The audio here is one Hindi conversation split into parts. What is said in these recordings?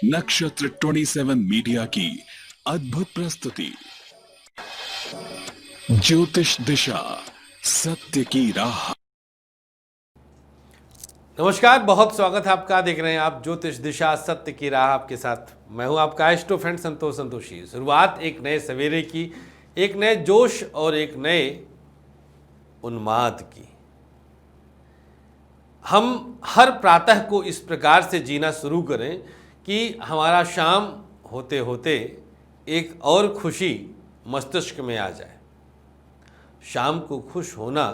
नक्षत्र 27 मीडिया की अद्भुत प्रस्तुति ज्योतिष दिशा सत्य की राह। नमस्कार, बहुत स्वागत है आपका। देख रहे हैं आप ज्योतिष दिशा सत्य की राह। आपके साथ मैं हूं आपका एस्ट्रो फ्रेंड संतोष संतोषी। शुरुआत एक नए सवेरे की, एक नए जोश और एक नए उन्माद की। हम हर प्रातः को इस प्रकार से जीना शुरू करें कि हमारा शाम होते होते एक और खुशी मस्तिष्क में आ जाए। शाम को खुश होना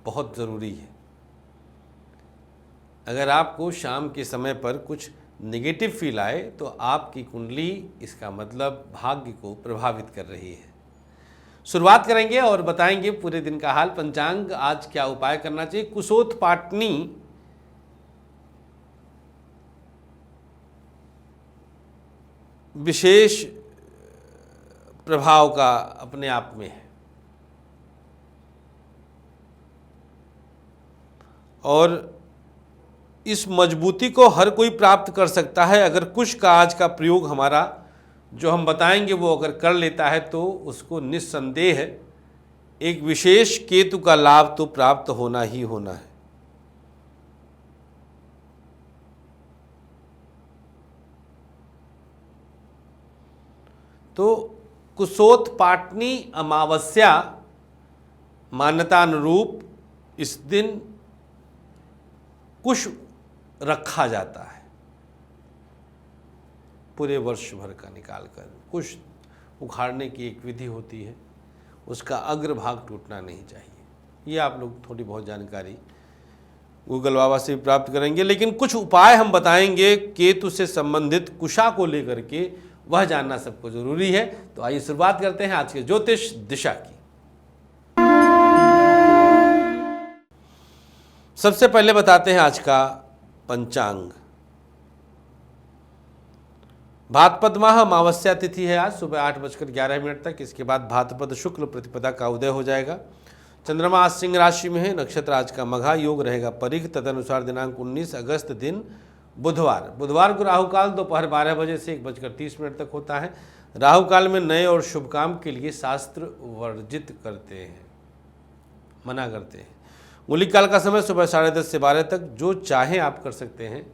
बहुत ज़रूरी है। अगर आपको शाम के समय पर कुछ नेगेटिव फील आए तो आपकी कुंडली इसका मतलब भाग्य को प्रभावित कर रही है। शुरुआत करेंगे और बताएंगे पूरे दिन का हाल, पंचांग, आज क्या उपाय करना चाहिए। कुशोत्पाटनी विशेष प्रभाव का अपने आप में है और इस मजबूती को हर कोई प्राप्त कर सकता है। अगर कुश का आज का प्रयोग हमारा जो हम बताएंगे वो अगर कर लेता है तो उसको निस्संदेह एक विशेष केतु का लाभ तो प्राप्त होना ही होना है। तो कुशोत्पाटनी अमावस्या मान्यता अनुरूप इस दिन कुश रखा जाता है। पूरे वर्ष भर का निकालकर कुश उखाड़ने की एक विधि होती है, उसका अग्रभाग टूटना नहीं चाहिए। ये आप लोग थोड़ी बहुत जानकारी गूगल बाबा से भी प्राप्त करेंगे, लेकिन कुछ उपाय हम बताएंगे केतु से संबंधित कुशा को लेकर के, वह जानना सबको जरूरी है। तो आइए शुरुआत करते हैं आज के ज्योतिष दिशा की। सबसे पहले बताते हैं आज का पंचांग। भाद्रपद माह अमावस्या तिथि है आज सुबह 8:11 तक। इसके बाद भाद्रपद शुक्ल प्रतिपदा का उदय हो जाएगा। चंद्रमा आज सिंह राशि में है। नक्षत्र आज का मघा, योग रहेगा परिघ। तदनुसार दिनांक 19 अगस्त दिन बुधवार को राहु काल दोपहर 12 बजे से 1:30 तक होता है। राहु काल में नए और शुभ काम के लिए शास्त्र वर्जित करते हैं, मना करते हैं। मूलिक काल का समय सुबह 10:30 से 12 तक। जो चाहें आप कर सकते हैं,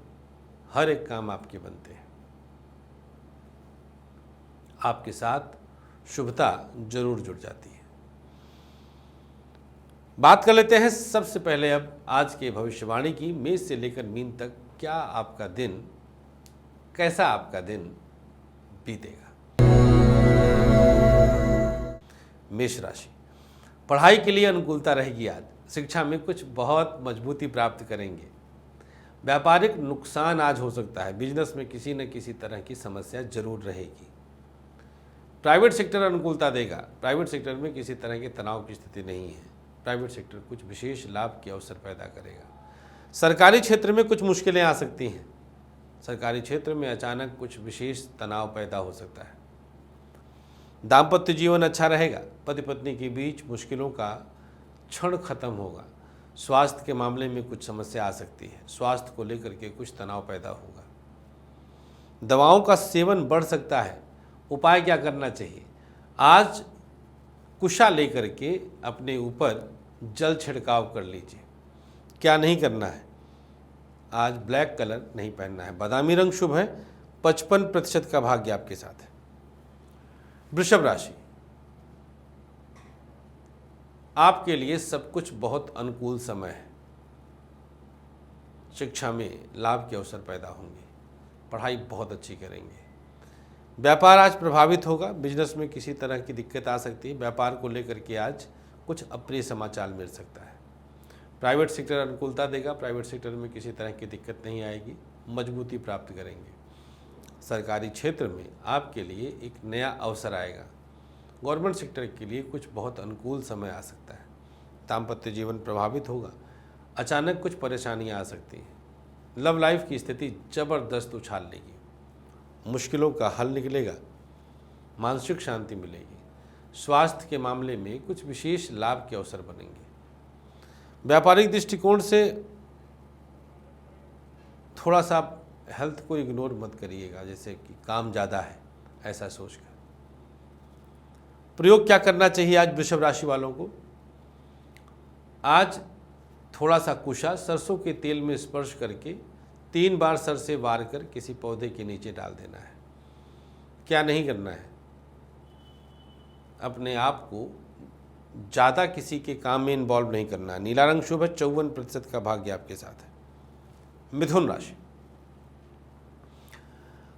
हर एक काम आपके बनते हैं। आपके साथ शुभता जरूर जुड़ जाती है। बात कर लेते हैं सबसे पहले अब आज के भविष्यवाणी की। मेष से लेकर मीन तक क्या आपका दिन, कैसा आपका दिन बीतेगा। मेष राशि, पढ़ाई के लिए अनुकूलता रहेगी आज। शिक्षा में कुछ बहुत मजबूती प्राप्त करेंगे। व्यापारिक नुकसान आज हो सकता है। बिजनेस में किसी न किसी तरह की समस्या जरूर रहेगी। प्राइवेट सेक्टर अनुकूलता देगा। प्राइवेट सेक्टर में किसी तरह के तनाव की स्थिति नहीं है। प्राइवेट सेक्टर कुछ विशेष लाभ के अवसर पैदा करेगा। सरकारी क्षेत्र में कुछ मुश्किलें आ सकती हैं। सरकारी क्षेत्र में अचानक कुछ विशेष तनाव पैदा हो सकता है। दाम्पत्य जीवन अच्छा रहेगा। पति पत्नी के बीच मुश्किलों का क्षण खत्म होगा। स्वास्थ्य के मामले में कुछ समस्या आ सकती है। स्वास्थ्य को लेकर के कुछ तनाव पैदा होगा। दवाओं का सेवन बढ़ सकता है। उपाय क्या करना चाहिए? आज कुशा लेकर के अपने ऊपर जल छिड़काव कर लीजिए। क्या नहीं करना है? आज ब्लैक कलर नहीं पहनना है। बादामी रंग शुभ है। 55% का भाग्य आपके साथ है। वृषभ राशि, आपके लिए सब कुछ बहुत अनुकूल समय है। शिक्षा में लाभ के अवसर पैदा होंगे। पढ़ाई बहुत अच्छी करेंगे। व्यापार आज प्रभावित होगा। बिजनेस में किसी तरह की दिक्कत आ सकती है। व्यापार को लेकर के आज कुछ अप्रिय समाचार मिल सकता है। प्राइवेट सेक्टर अनुकूलता देगा। प्राइवेट सेक्टर में किसी तरह की दिक्कत नहीं आएगी। मजबूती प्राप्त करेंगे। सरकारी क्षेत्र में आपके लिए एक नया अवसर आएगा। गवर्नमेंट सेक्टर के लिए कुछ बहुत अनुकूल समय आ सकता है। दाम्पत्य जीवन प्रभावित होगा। अचानक कुछ परेशानियां आ सकती हैं। लव लाइफ की स्थिति जबरदस्त उछाल लेगी। मुश्किलों का हल निकलेगा। मानसिक शांति मिलेगी। स्वास्थ्य के मामले में कुछ विशेष लाभ के अवसर बनेंगे। व्यापारिक दृष्टिकोण से थोड़ा सा हेल्थ को इग्नोर मत करिएगा, जैसे कि काम ज़्यादा है ऐसा सोचकर। प्रयोग क्या करना चाहिए आज वृषभ राशि वालों को? आज थोड़ा सा कुशा सरसों के तेल में स्पर्श करके 3 बार सर से वार कर किसी पौधे के नीचे डाल देना है। क्या नहीं करना है? अपने आप को ज़्यादा किसी के काम में इन्वॉल्व नहीं करना है। नीला रंग शुभ है, 54% का भाग्य आपके साथ है। मिथुन राशि,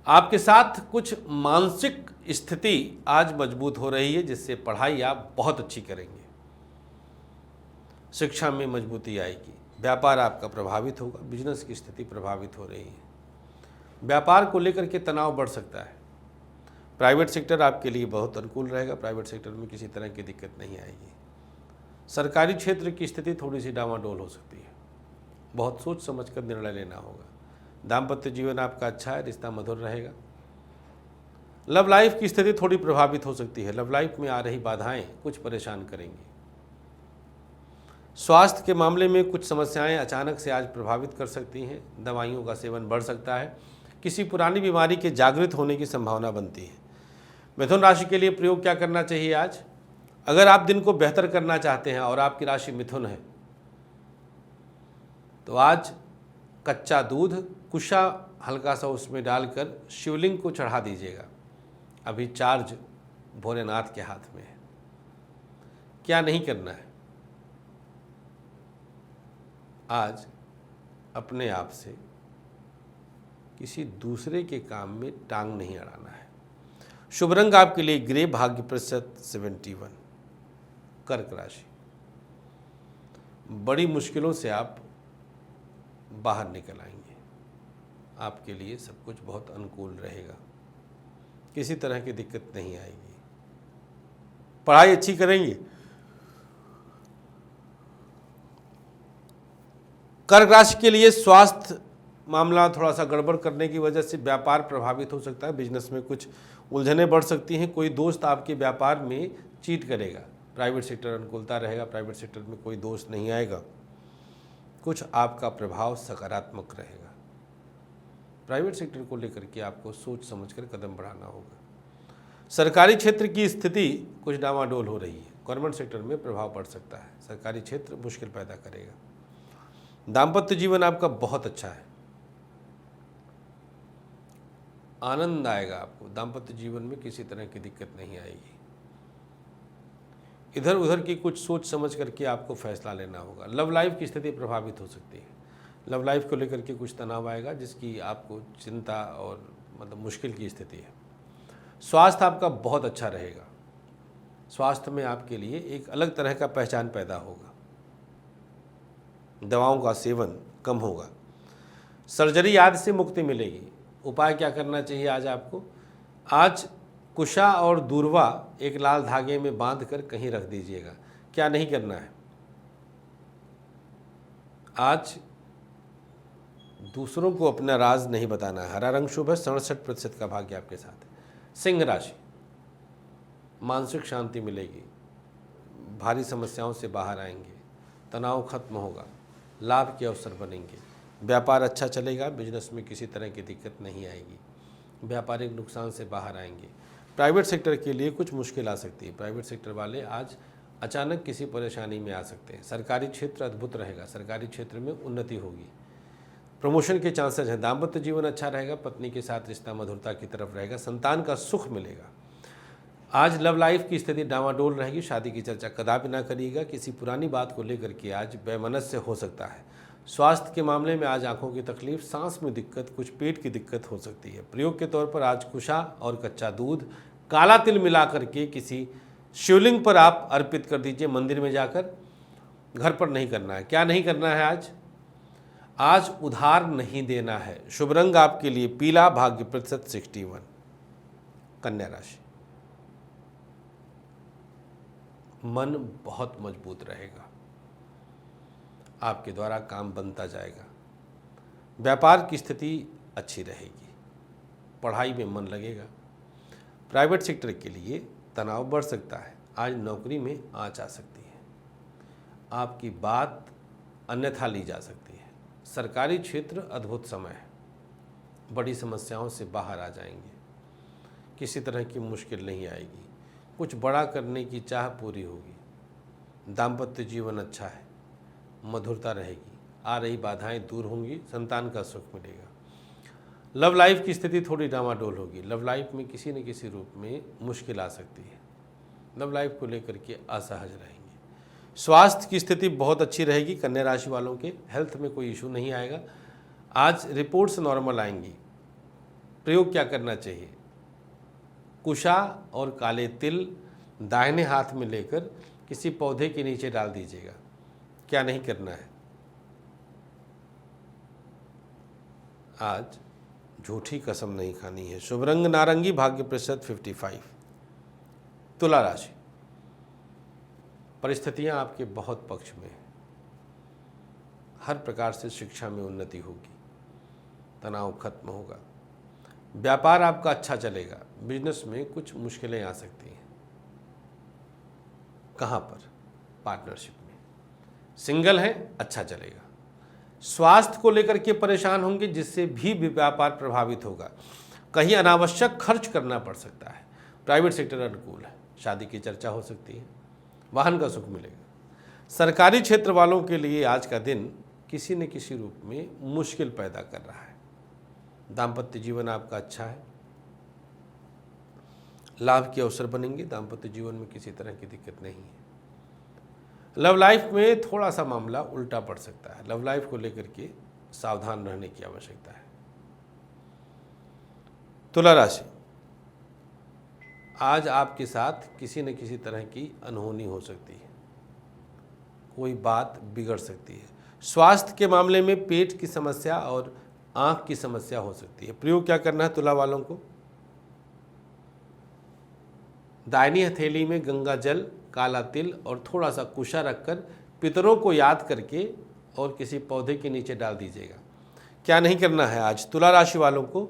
आपके साथ कुछ मानसिक स्थिति आज मजबूत हो रही है, जिससे पढ़ाई आप बहुत अच्छी करेंगे। शिक्षा में मजबूती आएगी। व्यापार आपका प्रभावित होगा। बिजनेस की स्थिति प्रभावित हो रही है। व्यापार को लेकर के तनाव बढ़ सकता है। प्राइवेट सेक्टर आपके लिए बहुत अनुकूल रहेगा। प्राइवेट सेक्टर में किसी तरह की दिक्कत नहीं आएगी। सरकारी क्षेत्र की स्थिति थोड़ी सी डामाडोल हो सकती है। बहुत सोच समझ कर निर्णय लेना होगा। दाम्पत्य जीवन आपका अच्छा है, रिश्ता मधुर रहेगा। लव लाइफ की स्थिति थोड़ी प्रभावित हो सकती है। लव लाइफ में आ रही बाधाएं कुछ परेशान करेंगी। स्वास्थ्य के मामले में कुछ समस्याएं अचानक से आज प्रभावित कर सकती हैं। दवाइयों का सेवन बढ़ सकता है। किसी पुरानी बीमारी के जागृत होने की संभावना बनती है। मिथुन राशि के लिए प्रयोग क्या करना चाहिए आज? अगर आप दिन को बेहतर करना चाहते हैं और आपकी राशि मिथुन है, तो आज कच्चा दूध कुशा हल्का सा उसमें डालकर शिवलिंग को चढ़ा दीजिएगा। अभी चार्ज भोलेनाथ के हाथ में है। क्या नहीं करना है? आज अपने आप से किसी दूसरे के काम में टांग नहीं अड़ाना है। शुभ रंग आपके लिए ग्रे, भाग्य प्रतिशत 71। कर्क राशि, बड़ी मुश्किलों से आप बाहर निकल आएंगे। आपके लिए सब कुछ बहुत अनुकूल रहेगा। किसी तरह की दिक्कत नहीं आएगी। पढ़ाई अच्छी करेंगे। कर्क राशि के लिए स्वास्थ्य मामला थोड़ा सा गड़बड़ करने की वजह से व्यापार प्रभावित हो सकता है। बिजनेस में कुछ उलझनें बढ़ सकती हैं। कोई दोस्त आपके व्यापार में चीट करेगा। प्राइवेट सेक्टर अनुकूलता रहेगा। प्राइवेट सेक्टर में कोई दोस्त नहीं आएगा। कुछ आपका प्रभाव सकारात्मक रहेगा। प्राइवेट सेक्टर को लेकर के आपको सोच समझकर कदम बढ़ाना होगा। सरकारी क्षेत्र की स्थिति कुछ डामाडोल हो रही है। गवर्नमेंट सेक्टर में प्रभाव पड़ सकता है। सरकारी क्षेत्र मुश्किल पैदा करेगा। दाम्पत्य जीवन आपका बहुत अच्छा है। आनंद आएगा आपको। दाम्पत्य जीवन में किसी तरह की दिक्कत नहीं आएगी। इधर उधर की कुछ सोच समझ करके आपको फैसला लेना होगा। लव लाइफ की स्थिति प्रभावित हो सकती है। लव लाइफ को लेकर के कुछ तनाव आएगा, जिसकी आपको चिंता और मतलब मुश्किल की स्थिति है। स्वास्थ्य आपका बहुत अच्छा रहेगा। स्वास्थ्य में आपके लिए एक अलग तरह का पहचान पैदा होगा। दवाओं का सेवन कम होगा। सर्जरी आदि से मुक्ति मिलेगी। उपाय क्या करना चाहिए आज आपको? आज कुशा और दूर्वा एक लाल धागे में बांध कर कहीं रख दीजिएगा। क्या नहीं करना है? आज दूसरों को अपना राज नहीं बताना है। हरा रंग शुभ है, 67% का भाग्य आपके साथ है। सिंह राशि, मानसिक शांति मिलेगी। भारी समस्याओं से बाहर आएंगे। तनाव खत्म होगा। लाभ के अवसर बनेंगे। व्यापार अच्छा चलेगा। बिजनेस में किसी तरह की दिक्कत नहीं आएगी। व्यापारिक नुकसान से बाहर आएंगे। प्राइवेट सेक्टर के लिए कुछ मुश्किल आ सकती है। प्राइवेट सेक्टर वाले आज अचानक किसी परेशानी में आ सकते हैं। सरकारी क्षेत्र अद्भुत रहेगा। सरकारी क्षेत्र में उन्नति होगी। प्रमोशन के चांसेस हैं। दाम्पत्य जीवन अच्छा रहेगा। पत्नी के साथ रिश्ता मधुरता की तरफ रहेगा। संतान का सुख मिलेगा। आज लव लाइफ की स्थिति डामाडोल रहेगी। शादी की चर्चा कदापि ना करिएगा। किसी पुरानी बात को लेकर के आज वैमनस्य हो सकता है। स्वास्थ्य के मामले में आज आंखों की तकलीफ, सांस में दिक्कत, कुछ पेट की दिक्कत हो सकती है। प्रयोग के तौर पर आज कुशा और कच्चा दूध, काला तिल मिला करके किसी शिवलिंग पर आप अर्पित कर दीजिए। मंदिर में जाकर, घर पर नहीं करना है। क्या नहीं करना है आज? आज उधार नहीं देना है। शुभ रंग आपके लिए पीला, भाग्य प्रतिशत 61। कन्या राशि, मन बहुत मजबूत रहेगा। आपके द्वारा काम बनता जाएगा। व्यापार की स्थिति अच्छी रहेगी। पढ़ाई में मन लगेगा। प्राइवेट सेक्टर के लिए तनाव बढ़ सकता है। आज नौकरी में आंच आ सकती है। आपकी बात अन्यथा ली जा सकती है। सरकारी क्षेत्र अद्भुत समय है। बड़ी समस्याओं से बाहर आ जाएंगे, किसी तरह की मुश्किल नहीं आएगी, कुछ बड़ा करने की चाह पूरी होगी। दाम्पत्य जीवन अच्छा है, मधुरता रहेगी, आ रही बाधाएं दूर होंगी, संतान का सुख मिलेगा। लव लाइफ की स्थिति थोड़ी डामाडोल होगी, लव लाइफ में किसी न किसी रूप में मुश्किल आ सकती है, लव लाइफ को लेकर के असहज रहेंगे। स्वास्थ्य की स्थिति बहुत अच्छी रहेगी, कन्या राशि वालों के हेल्थ में कोई इशू नहीं आएगा। आज रिपोर्ट्स नॉर्मल आएंगी। प्रयोग क्या करना चाहिए? कुशा और काले तिल दाहिने हाथ में लेकर किसी पौधे के नीचे डाल दीजिएगा। क्या नहीं करना है? आज झूठी कसम नहीं खानी है। शुभ रंग नारंगी, भाग्य प्रतिशत 55। तुला राशि, परिस्थितियां आपके बहुत पक्ष में हैं। हर प्रकार से शिक्षा में उन्नति होगी, तनाव खत्म होगा, व्यापार आपका अच्छा चलेगा। बिजनेस में कुछ मुश्किलें आ सकती हैं। कहाँ पर? पार्टनरशिप में। सिंगल हैं, अच्छा चलेगा। स्वास्थ्य को लेकर के परेशान होंगे, जिससे भी व्यापार प्रभावित होगा। कहीं अनावश्यक खर्च करना पड़ सकता है। प्राइवेट सेक्टर अनुकूल है, शादी की चर्चा हो सकती है, वाहन का सुख मिलेगा। सरकारी क्षेत्र वालों के लिए आज का दिन किसी न किसी रूप में मुश्किल पैदा कर रहा है। दाम्पत्य जीवन आपका अच्छा है, लाभ के अवसर बनेंगे, दाम्पत्य जीवन में किसी तरह की दिक्कत नहीं है। लव लाइफ में थोड़ा सा मामला उल्टा पड़ सकता है, लव लाइफ को लेकर के सावधान रहने की आवश्यकता है। तुला राशि, आज आपके साथ किसी न किसी तरह की अनहोनी हो सकती है, कोई बात बिगड़ सकती है। स्वास्थ्य के मामले में पेट की समस्या और आंख की समस्या हो सकती है। प्रयोग क्या करना है तुला वालों को? दाहिनी हथेली में गंगा जल, काला तिल और थोड़ा सा कुशा रखकर पितरों को याद करके और किसी पौधे के नीचे डाल दीजिएगा। क्या नहीं करना है आज तुला राशि वालों को?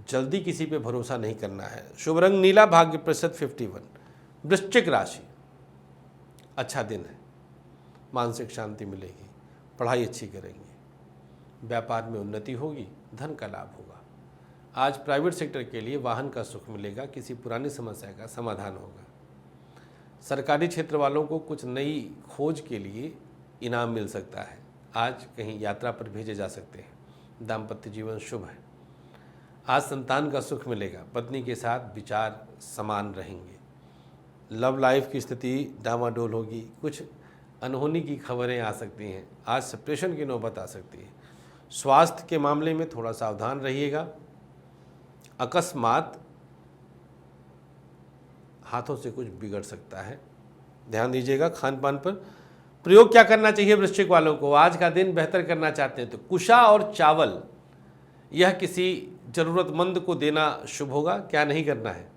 जल्दी किसी पे भरोसा नहीं करना है। शुभ रंग नीला, भाग्य प्रतिशत 51। वृश्चिक राशि, अच्छा दिन है, मानसिक शांति मिलेगी, पढ़ाई अच्छी करेंगे, व्यापार में उन्नति होगी, धन का लाभ होगा। आज प्राइवेट सेक्टर के लिए वाहन का सुख मिलेगा, किसी पुरानी समस्या का समाधान होगा। सरकारी क्षेत्र वालों को कुछ नई खोज के लिए इनाम मिल सकता है। आज कहीं यात्रा पर भेजे जा सकते हैं। दाम्पत्य जीवन शुभ है। आज संतान का सुख मिलेगा, पत्नी के साथ विचार समान रहेंगे। लव लाइफ की स्थिति डामाडोल होगी, कुछ अनहोनी की खबरें आ सकती हैं। आज सेपरेशन की नौबत आ सकती है। स्वास्थ्य के मामले में थोड़ा सावधान रहिएगा, अकस्मात हाथों से कुछ बिगड़ सकता है, ध्यान दीजिएगा खान पान पर। प्रयोग क्या करना चाहिए वृश्चिक वालों को? आज का दिन बेहतर करना चाहते हैं तो कुशा और चावल, यह किसी जरूरतमंद को देना शुभ होगा। क्या नहीं करना है?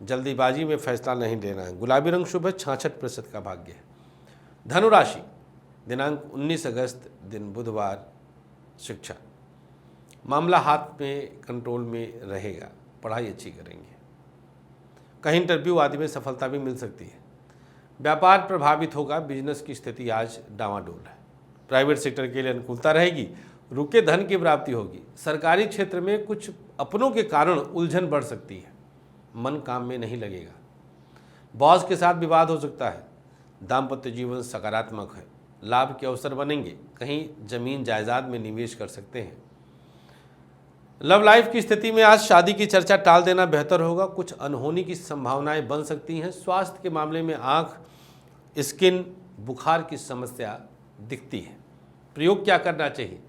जल्दीबाजी में फैसला नहीं लेना है। गुलाबी रंग शुभ है, 66% का भाग्य है। धनु राशि, दिनांक 19 अगस्त, दिन बुधवार, शिक्षा मामला हाथ में कंट्रोल में रहेगा, पढ़ाई अच्छी करेंगे, कहीं इंटरव्यू आदि में सफलता भी मिल सकती है। व्यापार प्रभावित होगा, बिजनेस की स्थिति आज डामाडोल है। प्राइवेट सेक्टर के लिए अनुकूलता रहेगी, रुके धन की प्राप्ति होगी। सरकारी क्षेत्र में कुछ अपनों के कारण उलझन बढ़ सकती है, मन काम में नहीं लगेगा। बॉस के साथ विवाद हो सकता है। दाम्पत्य जीवन सकारात्मक है, लाभ के अवसर बनेंगे, कहीं जमीन जायदाद में निवेश कर सकते हैं। लव लाइफ की स्थिति में आज शादी की चर्चा टाल देना बेहतर होगा, कुछ अनहोनी की संभावनाएं बन सकती हैं। स्वास्थ्य के मामले में आँख, स्किन, बुखार की समस्या दिखती है। प्रयोग क्या करना चाहिए?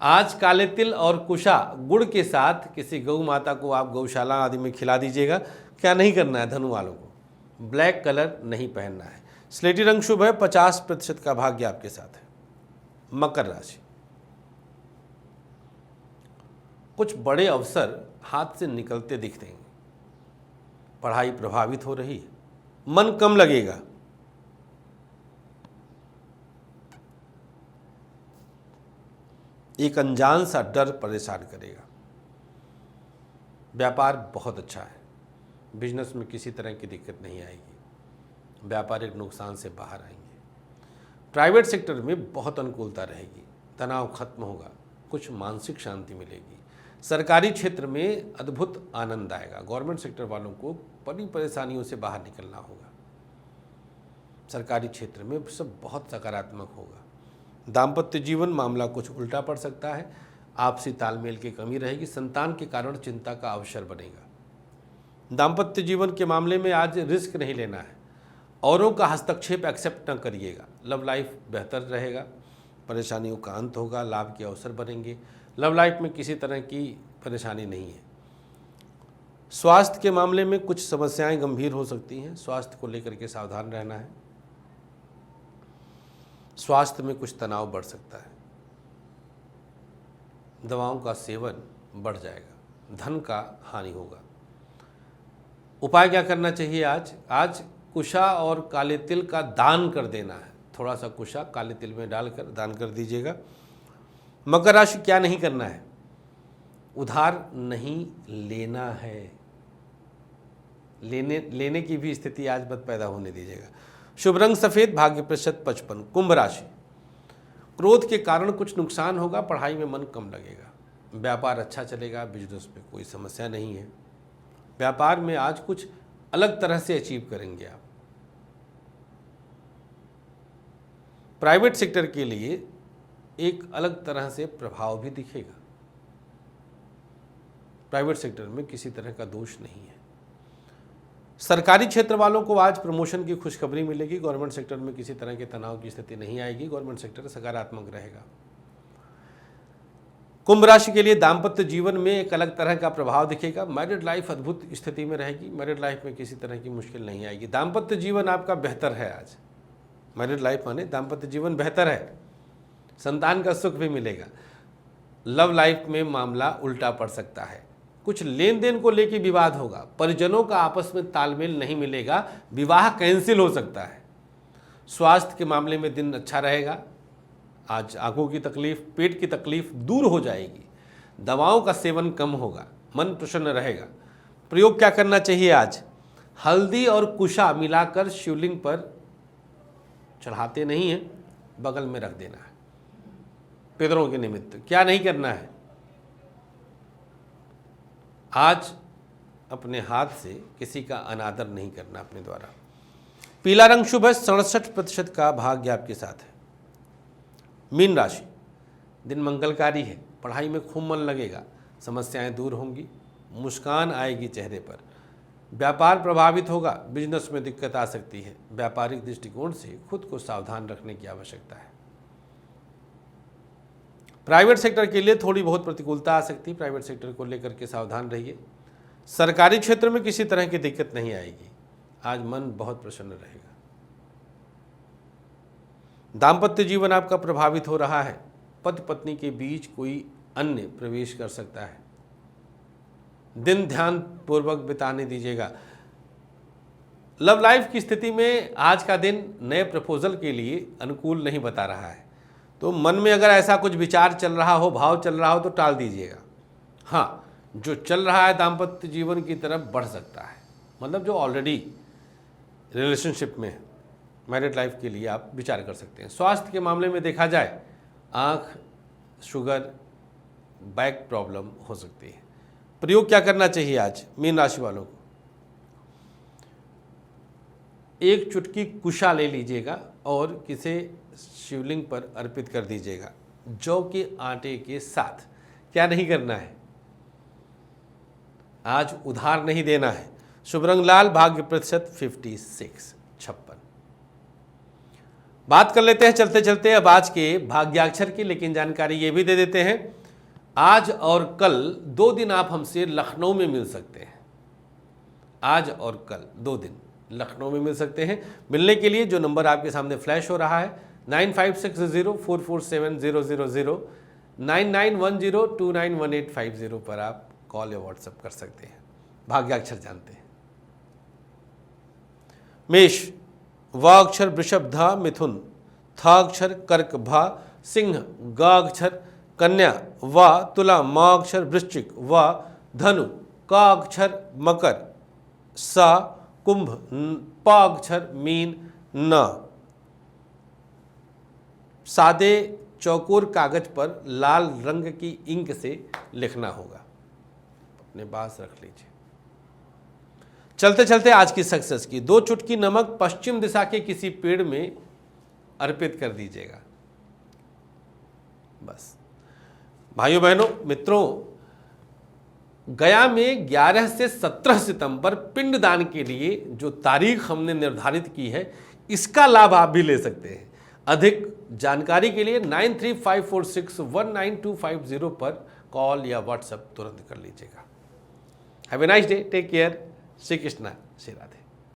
आज काले तिल और कुशा गुड़ के साथ किसी गौ माता को आप गौशाला आदि में खिला दीजिएगा। क्या नहीं करना है धनु वालों को? ब्लैक कलर नहीं पहनना है। स्लेटी रंग शुभ है, 50% का भाग्य आपके साथ है। मकर राशि, कुछ बड़े अवसर हाथ से निकलते दिखते हैं। पढ़ाई प्रभावित हो रही है, मन कम लगेगा। एक अनजान सा डर परेशान करेगा। व्यापार बहुत अच्छा है, बिजनेस में किसी तरह की दिक्कत नहीं आएगी, व्यापारिक नुकसान से बाहर आएंगे। प्राइवेट सेक्टर में बहुत अनुकूलता रहेगी, तनाव खत्म होगा, कुछ मानसिक शांति मिलेगी। सरकारी क्षेत्र में अद्भुत आनंद आएगा। गवर्नमेंट सेक्टर वालों को बड़ी परेशानियों से बाहर निकलना होगा। सरकारी क्षेत्र में सब बहुत सकारात्मक होगा। दाम्पत्य जीवन मामला कुछ उल्टा पड़ सकता है। आपसी तालमेल की कमी रहेगी। संतान के कारण चिंता का अवसर बनेगा। दाम्पत्य जीवन के मामले में आज रिस्क नहीं लेना है। औरों का हस्तक्षेप एक्सेप्ट न करिएगा। लव लाइफ बेहतर रहेगा। परेशानियों का अंत होगा। लाभ के अवसर बनेंगे। लव लाइफ में किसी तरह की परेशानी नहीं है। स्वास्थ्य के मामले में कुछ समस्याएं गंभीर हो सकती हैं। स्वास्थ्य को लेकर के सावधान रहना है। स्वास्थ्य में कुछ तनाव बढ़ सकता है। दवाओं का सेवन बढ़ जाएगा। धन का हानि होगा। उपाय क्या करना चाहिए आज कुशा और काले तिल का दान कर देना है। थोड़ा सा कुशा काले तिल में डालकर दान कर दीजिएगा। मकर राशि, क्या नहीं करना है? उधार नहीं लेना है। लेने की भी स्थिति आज मत पैदा होने दीजिएगा। शुभ रंग सफेद, भाग्य प्रतिशत 55। कुंभ राशि, क्रोध के कारण कुछ नुकसान होगा। पढ़ाई में मन कम लगेगा। व्यापार अच्छा चलेगा। बिजनेस में कोई समस्या नहीं है। व्यापार में आज कुछ अलग तरह से अचीव करेंगे आप। प्राइवेट सेक्टर के लिए एक अलग तरह से प्रभाव भी दिखेगा। प्राइवेट सेक्टर में किसी तरह का दोष नहीं है। सरकारी क्षेत्र वालों को आज प्रमोशन की खुशखबरी मिलेगी। गवर्नमेंट सेक्टर में किसी तरह के तनाव की स्थिति नहीं आएगी। गवर्नमेंट सेक्टर सकारात्मक रहेगा। कुंभ राशि के लिए दाम्पत्य जीवन में एक अलग तरह का प्रभाव दिखेगा। मैरिड लाइफ अद्भुत स्थिति में रहेगी। मैरिड लाइफ में किसी तरह की मुश्किल नहीं आएगी। दाम्पत्य जीवन आपका बेहतर है आज। मैरिड लाइफ माने दाम्पत्य जीवन बेहतर है। संतान का सुख भी मिलेगा। लव लाइफ में मामला उल्टा पड़ सकता है। कुछ लेन देन को लेकर विवाद होगा। परिजनों का आपस में तालमेल नहीं मिलेगा। विवाह कैंसिल हो सकता है। स्वास्थ्य के मामले में दिन अच्छा रहेगा। आज आंखों की तकलीफ, पेट की तकलीफ दूर हो जाएगी। दवाओं का सेवन कम होगा। मन प्रसन्न रहेगा। प्रयोग क्या करना चाहिए आज? हल्दी और कुशा मिलाकर शिवलिंग पर चढ़ाते नहीं हैं, बगल में रख देना है पितरों के निमित्त। क्या नहीं करना है? आज अपने हाथ से किसी का अनादर नहीं करना अपने द्वारा। पीला रंग शुभ है। 67% का भाग्य आपके साथ है। मीन राशि, दिन मंगलकारी है। पढ़ाई में खूब मन लगेगा। समस्याएं दूर होंगी। मुस्कान आएगी चेहरे पर। व्यापार प्रभावित होगा। बिजनेस में दिक्कत आ सकती है। व्यापारिक दृष्टिकोण से खुद को सावधान रखने की आवश्यकता है। प्राइवेट सेक्टर के लिए थोड़ी बहुत प्रतिकूलता आ सकती है। प्राइवेट सेक्टर को लेकर के सावधान रहिए। सरकारी क्षेत्र में किसी तरह की दिक्कत नहीं आएगी। आज मन बहुत प्रसन्न रहेगा। दाम्पत्य जीवन आपका प्रभावित हो रहा है। पति पत्नी के बीच कोई अन्य प्रवेश कर सकता है। दिन ध्यान पूर्वक बिताने दीजिएगा। लव लाइफ की स्थिति में आज का दिन नए प्रपोजल के लिए अनुकूल नहीं बता रहा है। तो मन में अगर ऐसा कुछ विचार चल रहा हो, भाव चल रहा हो, तो टाल दीजिएगा। हाँ, जो चल रहा है दाम्पत्य जीवन की तरफ बढ़ सकता है। मतलब जो ऑलरेडी रिलेशनशिप में है, मैरिड लाइफ के लिए आप विचार कर सकते हैं। स्वास्थ्य के मामले में देखा जाए, आँख, शुगर, बैक प्रॉब्लम हो सकती है। प्रयोग क्या करना चाहिए आज मीन राशि वालों को? एक चुटकी कुशा ले लीजिएगा और किसे शिवलिंग पर अर्पित कर दीजिएगा, जौ के आटे के साथ। क्या नहीं करना है? आज उधार नहीं देना है। शुभ रंग लाल, भाग्य प्रतिशत 56। बात कर लेते हैं चलते चलते अब आज के भाग्याक्षर की, लेकिन जानकारी ये भी दे देते हैं आज और कल 2 दिन आप हमसे लखनऊ में मिल सकते हैं। आज और कल 2 दिन लखनऊ में मिल सकते हैं। मिलने के लिए जो नंबर आपके सामने फ्लैश हो रहा है 9560447000, 9910291850 पर आप कॉल या व्हाट्सएप कर सकते हैं। भाग्याक्षर जानते हैं। मेष, व अक्षर वृषभ धा मिथुन, थ अक्षर कर्क भा सिंह, ग अक्षर कन्या व तुला, म अक्षर वृश्चिक व धनु, क अक्षर मकर, सा कुंभ, प अक्षर मीन, न। सादे चौकोर कागज पर लाल रंग की इंक से लिखना होगा। अपने पास रख लीजिए। चलते चलते आज की सक्सेस की 2 चुटकी नमक पश्चिम दिशा के किसी पेड़ में अर्पित कर दीजिएगा। बस भाइयों बहनों मित्रों, गया में 11 से 17 सितंबर पिंडदान के लिए जो तारीख हमने निर्धारित की है, इसका लाभ आप भी ले सकते हैं। अधिक जानकारी के लिए 9354619250 पर कॉल या व्हाट्सएप तुरंत कर लीजिएगा। Have a nice day, take care, Shri Krishna, Shri Radhe.